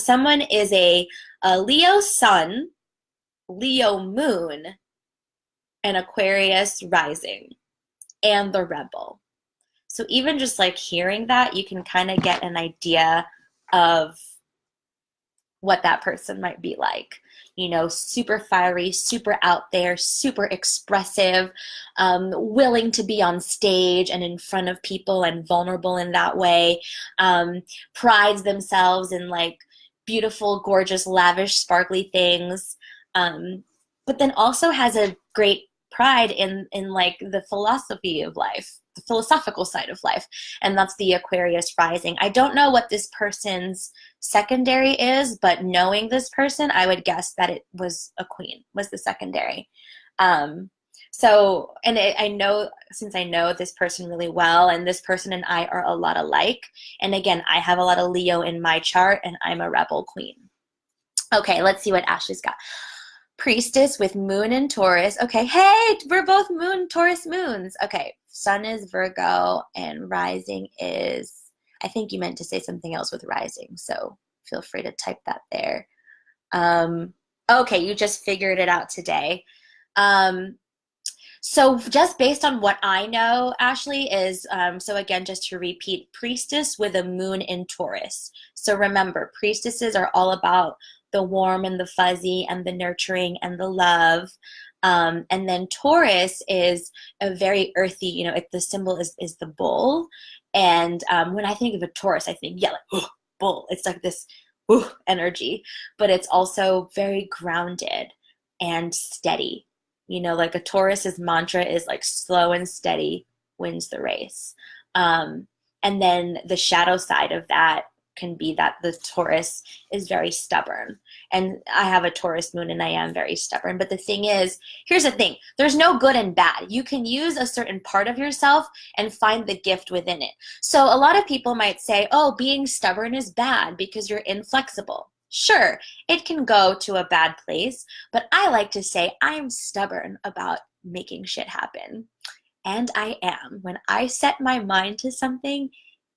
Speaker 1: someone is a Leo sun, Leo moon, and Aquarius rising, and the rebel. So even just like hearing that, you can kind of get an idea of what that person might be like. You know, super fiery, super out there, super expressive, willing to be on stage and in front of people and vulnerable in that way, prides themselves in like beautiful, gorgeous, lavish, sparkly things, but then also has a great pride in like the philosophy of life, the philosophical side of life, and that's the Aquarius rising. I don't know what this person's secondary is, but knowing this person, I would guess that it was a queen, was the secondary. So, and I know, since I know this person really well, and this person and I are a lot alike, and again, I have a lot of Leo in my chart, and I'm a rebel queen. Okay, let's see what Ashley's got. Priestess with moon and Taurus. Okay, hey, we're both moon, Taurus moons. Okay, sun is Virgo and rising is, I think you meant to say something else with rising, so feel free to type that there. Okay, you just figured it out today. So just based on what I know, Ashley, is, so again, just to repeat, priestess with a moon in Taurus. So remember, priestesses are all about the warm and the fuzzy and the nurturing and the love. And then Taurus is a very earthy, the symbol is the bull. And when I think of a Taurus, I think, yeah, like, bull. It's like this energy, but it's also very grounded and steady. Like a Taurus's mantra is like slow and steady wins the race. And then the shadow side of that can be that the Taurus is very stubborn. And I have a Taurus moon and I am very stubborn. But the thing is, here's the thing, there's no good and bad. You can use a certain part of yourself and find the gift within it. So a lot of people might say, oh, being stubborn is bad because you're inflexible. Sure, it can go to a bad place, but I like to say I'm stubborn about making shit happen. And I am. When I set my mind to something,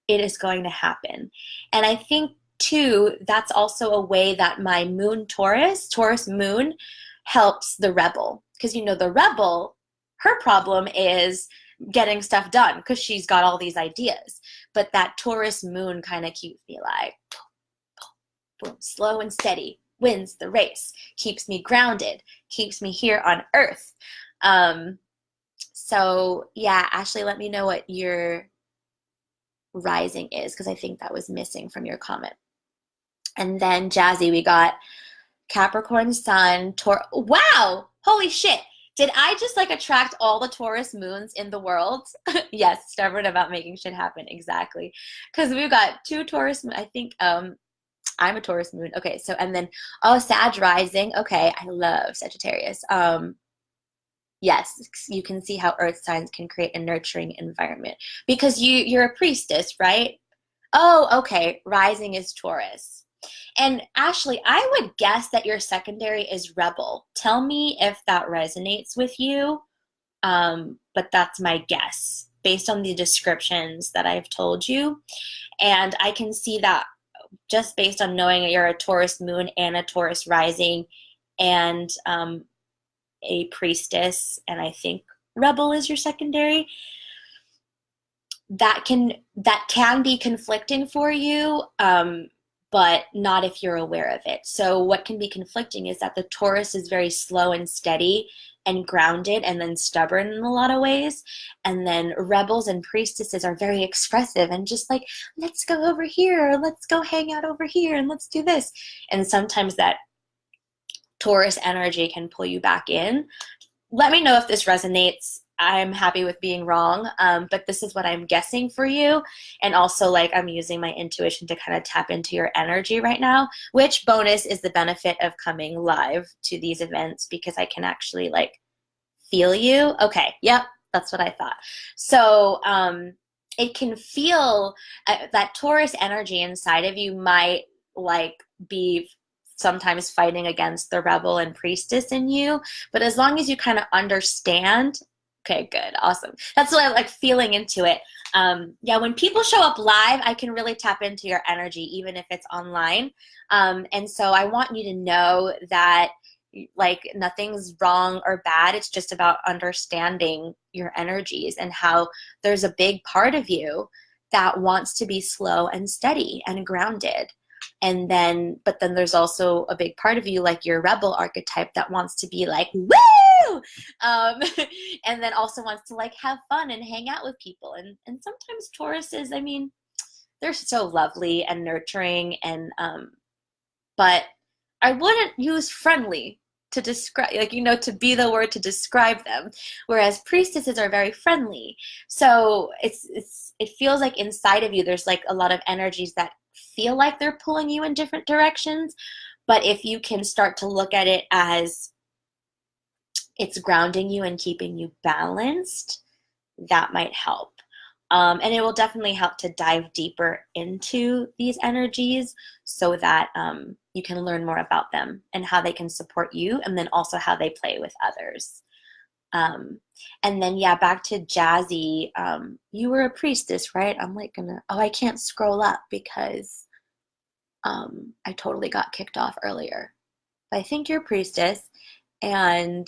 Speaker 1: it is going to happen. And I think, too, that's also a way that my moon Taurus moon, helps the rebel. Because, the rebel, her problem is getting stuff done because she's got all these ideas. But that Taurus moon kind of keeps me like, boom, slow and steady, wins the race, keeps me grounded, keeps me here on earth. So yeah, Ashley, let me know what your rising is, because I think that was missing from your comment. And then Jazzy, we got Capricorn Sun, wow, holy shit. Did I just like attract all the Taurus moons in the world? Yes, stubborn about making shit happen, exactly. Because we've got 2 Taurus, I think, I'm a Taurus moon. Okay, so, and then, Sag rising. Okay, I love Sagittarius. Yes, you can see how earth signs can create a nurturing environment because you're a priestess, right? Oh, okay, rising is Taurus. And Ashley, I would guess that your secondary is rebel. Tell me if that resonates with you, but that's my guess based on the descriptions that I've told you. And I can see that just based on knowing you're a Taurus moon and a Taurus rising and a priestess, and I think rebel is your secondary. That can be conflicting for you, but not if you're aware of it. So what can be conflicting is that the Taurus is very slow and steady and grounded and then stubborn in a lot of ways. And then rebels and priestesses are very expressive and just like, let's go over here, let's go hang out over here, and let's do this. And sometimes that Taurus energy can pull you back in. Let me know if this resonates. I'm happy with being wrong, but this is what I'm guessing for you. And also, like, I'm using my intuition to kind of tap into your energy right now, which bonus is the benefit of coming live to these events because I can actually, like, feel you. Okay, yep, that's what I thought. So it can feel that Taurus energy inside of you might, like, be sometimes fighting against the rebel and priestess in you, but as long as you kind of understand. Okay, good, awesome. That's what I like, feeling into it. Yeah, when people show up live, I can really tap into your energy, even if it's online. And so I want you to know that, like, nothing's wrong or bad. It's just about understanding your energies and how there's a big part of you that wants to be slow and steady and grounded. And then, but then there's also a big part of you, like your rebel archetype, that wants to be like, woo! And then also wants to, like, have fun and hang out with people. And sometimes Tauruses, I mean, they're so lovely and nurturing, and but I wouldn't use friendly to describe, like, to be the word to describe them. Whereas priestesses are very friendly. So it feels like inside of you, there's like a lot of energies that feel like they're pulling you in different directions. But if you can start to look at it as it's grounding you and keeping you balanced, that might help. And it will definitely help to dive deeper into these energies so that you can learn more about them and how they can support you, and then also how they play with others. And then, yeah, back to Jazzy. You were a priestess, right? I'm like oh, I can't scroll up because I totally got kicked off earlier. But I think you're a priestess. And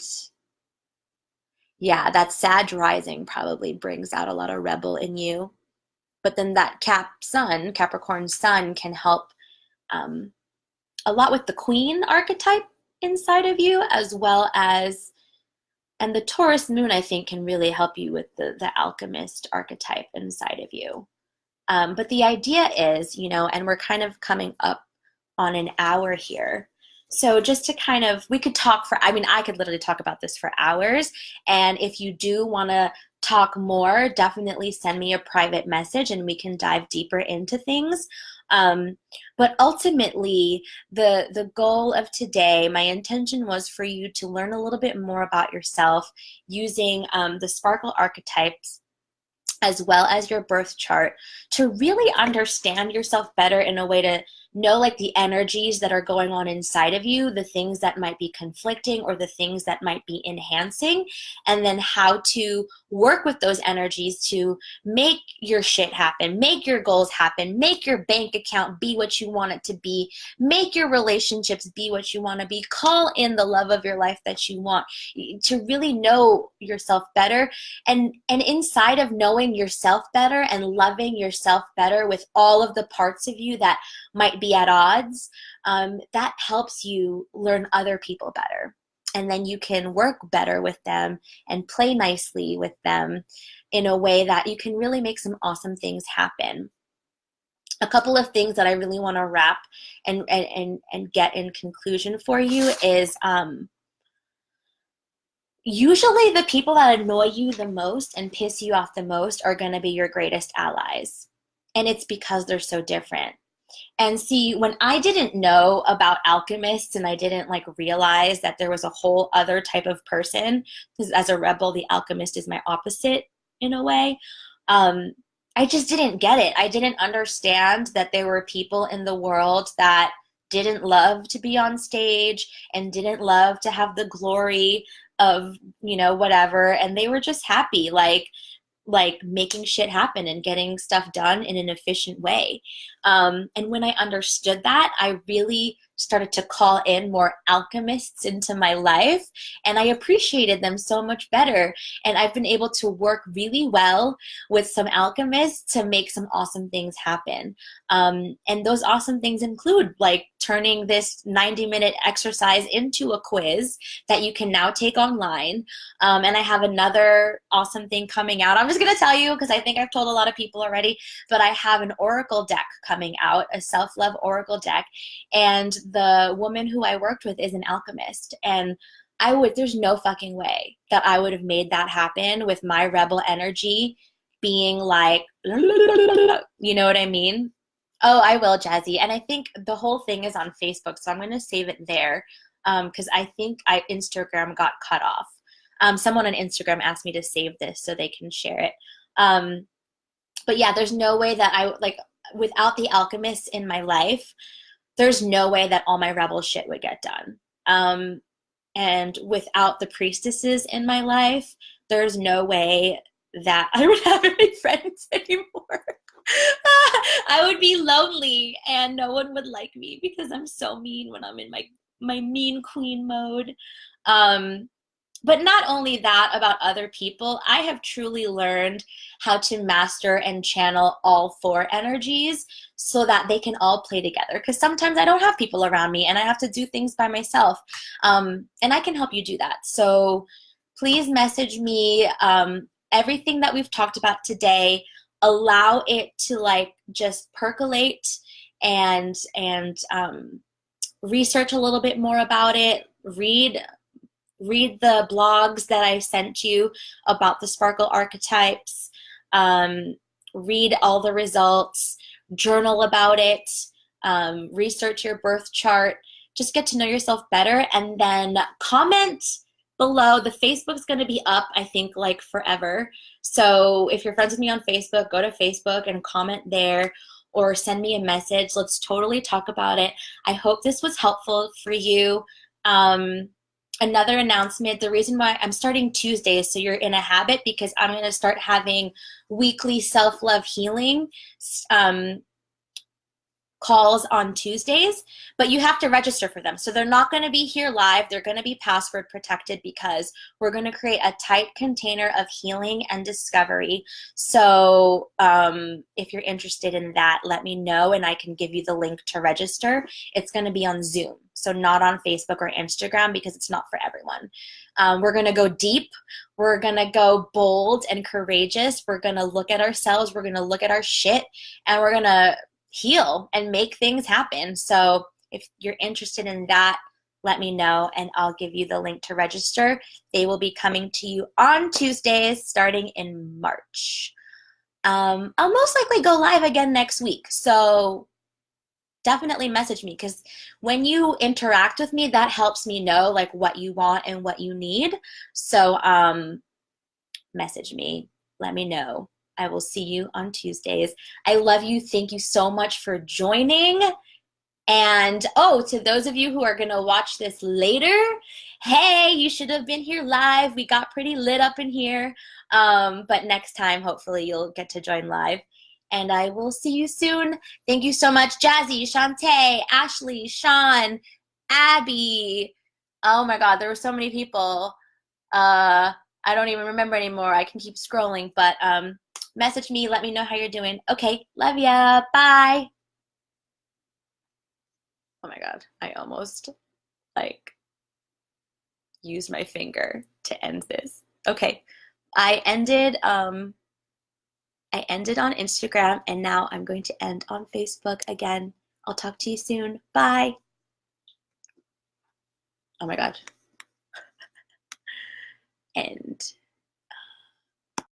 Speaker 1: yeah, that Sag rising probably brings out a lot of rebel in you. But then that Capricorn sun can help um, a lot with the queen archetype inside of you, as well as, and the Taurus moon, I think, can really help you with the alchemist archetype inside of you. But the idea is, and we're kind of coming up on an hour here. So just to kind of, we could talk for, I mean, I could literally talk about this for hours. And if you do want to talk more, definitely send me a private message and we can dive deeper into things. But ultimately, the goal of today, my intention was for you to learn a little bit more about yourself using the Sparkle archetypes as well as your birth chart to really understand yourself better in a way to know like the energies that are going on inside of you, the things that might be conflicting or the things that might be enhancing, and then how to work with those energies to make your shit happen, make your goals happen, make your bank account be what you want it to be, make your relationships be what you want to be, call in the love of your life that you want, to really know yourself better. And inside of knowing yourself better and loving yourself better with all of the parts of you that might be at odds, that helps you learn other people better. And then you can work better with them and play nicely with them in a way that you can really make some awesome things happen. A couple of things that I really want to wrap and get in conclusion for you is usually the people that annoy you the most and piss you off the most are going to be your greatest allies. And it's because they're so different. And see, when I didn't know about alchemists and I didn't like realize that there was a whole other type of person, because as a rebel, the alchemist is my opposite in a way. I just didn't get it. I didn't understand that there were people in the world that didn't love to be on stage and didn't love to have the glory of, whatever. And they were just happy, like making shit happen and getting stuff done in an efficient way. And when I understood that, I really started to call in more alchemists into my life, and I appreciated them so much better. And I've been able to work really well with some alchemists to make some awesome things happen. And those awesome things include like turning this 90-minute exercise into a quiz that you can now take online. And I have another awesome thing coming out. I'm just going to tell you because I think I've told a lot of people already, but I have an oracle deck coming out, a self-love oracle deck. And the woman who I worked with is an alchemist. And there's no fucking way that I would have made that happen with my rebel energy being like, you know what I mean? Oh, I will, Jazzy. And I think the whole thing is on Facebook, so I'm going to save it there because I think Instagram got cut off. Someone on Instagram asked me to save this so they can share it. But yeah, there's no way that without the alchemists in my life, there's no way that all my rebel shit would get done. And without the priestesses in my life, there's no way that I would have any friends anymore. I would be lonely and no one would like me because I'm so mean when I'm in my mean queen mode. But not only that about other people, I have truly learned how to master and channel all four energies so that they can all play together. Because sometimes I don't have people around me and I have to do things by myself. And I can help you do that. So please message me everything that we've talked about today. Allow it to just percolate and research a little bit more about it. Read the blogs that I sent you about the Sparkle archetypes. Read all the results. Journal about it. Research your birth chart. Just get to know yourself better, and then comment below. The Facebook's going to be up, I think, forever. So if you're friends with me on Facebook, go to Facebook and comment there or send me a message. Let's totally talk about it. I hope this was helpful for you. Another announcement, the reason why I'm starting Tuesdays, so you're in a habit, because I'm going to start having weekly self-love healing um, calls on Tuesdays, but you have to register for them. So they're not going to be here live. They're going to be password protected because we're going to create a tight container of healing and discovery. So if you're interested in that, let me know and I can give you the link to register. It's going to be on Zoom, so not on Facebook or Instagram because it's not for everyone. We're going to go deep. We're going to go bold and courageous. We're going to look at ourselves. We're going to look at our shit, and we're going to heal and make things happen. So if you're interested in that, let me know and I'll give you the link to register. They will be coming to you on Tuesdays starting in March. I'll most likely go live again next week. So definitely message me, because when you interact with me, that helps me know like what you want and what you need. So message me, let me know. I will see you on Tuesdays. I love you. Thank you so much for joining. And oh, to those of you who are going to watch this later, hey, you should have been here live. We got pretty lit up in here. But next time, hopefully, you'll get to join live. And I will see you soon. Thank you so much, Jazzy, Shantae, Ashley, Sean, Abby. Oh my God, there were so many people. I don't even remember anymore. I can keep scrolling, but message me. Let me know how you're doing. Okay, love ya. Bye. Oh my God, I almost like used my finger to end this. Okay, I ended on Instagram, and now I'm going to end on Facebook again. I'll talk to you soon. Bye. Oh my God.